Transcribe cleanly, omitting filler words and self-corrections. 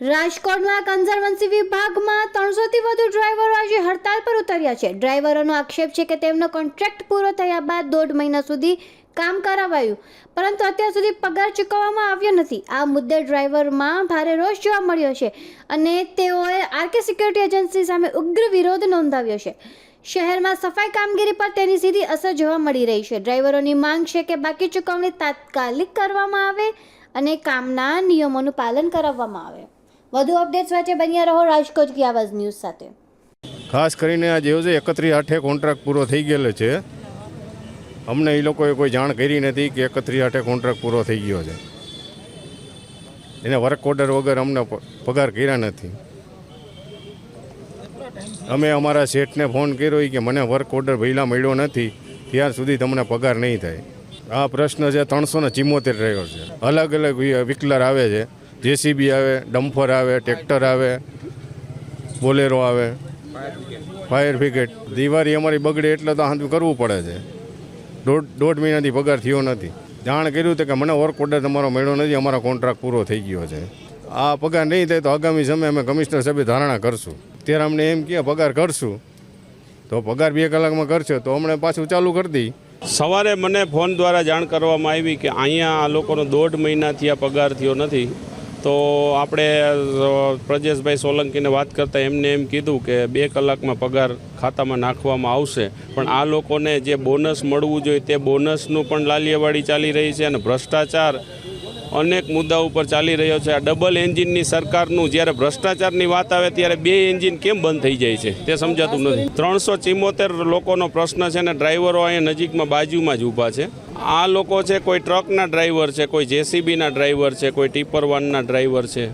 રાજકોટમાં કન્ઝર્વન્સી વિભાગમાં 300 થી વધુ ડ્રાઈવરો આજે હડતાલ પર ઉતર્યા છે। ડ્રાઈવરોનો આક્ષેપ છે કે તેમનો કોન્ટ્રાક્ટ પૂરો થયા બાદ 1.5 મહિના સુધી કામ કરાવાયું, પરંતુ અત્યાર સુધી પગાર ચૂકવવામાં આવ્યો નથી। આ મુદ્દે ડ્રાઈવરમાં ભારે રોષ જોવા મળ્યો છે અને તેઓએ આરકે સિક્યુરિટી એજન્સી સામે ઉગ્ર વિરોધ નોંધાવ્યો છે। શહેરમાં સફાઈ કામગીરી પર તેની સીધી અસર જોવા મળી રહી છે। ડ્રાઈવરોની માંગ છે કે બાકી ચૂકવણી તાત્કાલિક કરવામાં આવે અને કામના નિયમોનું પાલન કરાવવામાં આવે। વધુ અપડેટ્સ માટે બન્યા રહો રાજકોટ કી આવાજ ન્યૂઝ સાથે। ખાસ કરીને આ જેવો છે 31/8 કોન્ટ્રાક્ટ પૂરો થઈ ગયેલો છે। અમને એ લોકોએ કોઈ જાણ કરી નથી કે 31/8 કોન્ટ્રાક્ટ પૂરો થઈ ગયો છે। એને વર્ક ઓર્ડર વગર અમને પગાર કર્યા નથી। અમે અમારા શેઠને ફોન કર્યો કે મને વર્ક ઓર્ડર પહેલાં મળ્યો નથી, ત્યાર સુધી તમને પગાર નહીં થાય। આ પ્રશ્ન છે। 374 ડ્રાઈવર છે, અલગ અલગ વ્હીકલર આવે છે, જેસીબી આવે, ડમ્ફર આવે, ટ્રેક્ટર આવે, બોલેરો આવે, ફાયર બ્રિગેડ। દિવાળી અમારી બગડે એટલે તો હાથ કરવું પડે છે। દોઢ મહિનાથી પગાર થયો નથી। જાણ કર્યું હતું કે મને વર્ક ઓર્ડર તમારો મળ્યો નથી, અમારો કોન્ટ્રાક્ટ પૂરો થઈ ગયો છે। આ પગાર નહીં થાય તો આગામી સમયે અમે કમિશનર સાહેબે ધારણા કરશું। ત્યારે અમને એમ કે પગાર કરશું તો પગાર 2 કલાકમાં કરશે તો અમને પાછું ચાલુ કરી દઈ। સવારે મને ફોન દ્વારા જાણ કરવામાં આવી કે અહીંયા આ લોકોનો 1.5 મહિનાથી આ પગાર થયો નથી। તો આપણે પ્રજેશભાઈ સોલંકીને વાત કરતાં એમને એમ કીધું કે 2 કલાકમાં પગાર ખાતામાં નાખવામાં આવશે, પણ આ લોકોને જે બોનસ મળવું જોઈએ તે બોનસનું પણ લાલિયાવાડી ચાલી રહી છે અને ભ્રષ્ટાચાર અનેક મુદ્દા ઉપર ચાલી રહ્યો છે। આ ડબલ એન્જિનની સરકારનું જ્યારે ભ્રષ્ટાચારની વાત આવે ત્યારે 2 એન્જિન કેમ બંધ થઈ જાય છે તે સમજાતું નથી। 374 લોકોનો પ્રશ્ન છે અને ડ્રાઈવરો અહીંયા નજીકમાં બાજુમાં જ ઊભા છે। આ લોકો છે કોઈ ટ્રકના ડ્રાઈવર છે, કોઈ જેસીબીના ડ્રાઈવર છે, કોઈ ટીપર વાનના ડ્રાઈવર છે।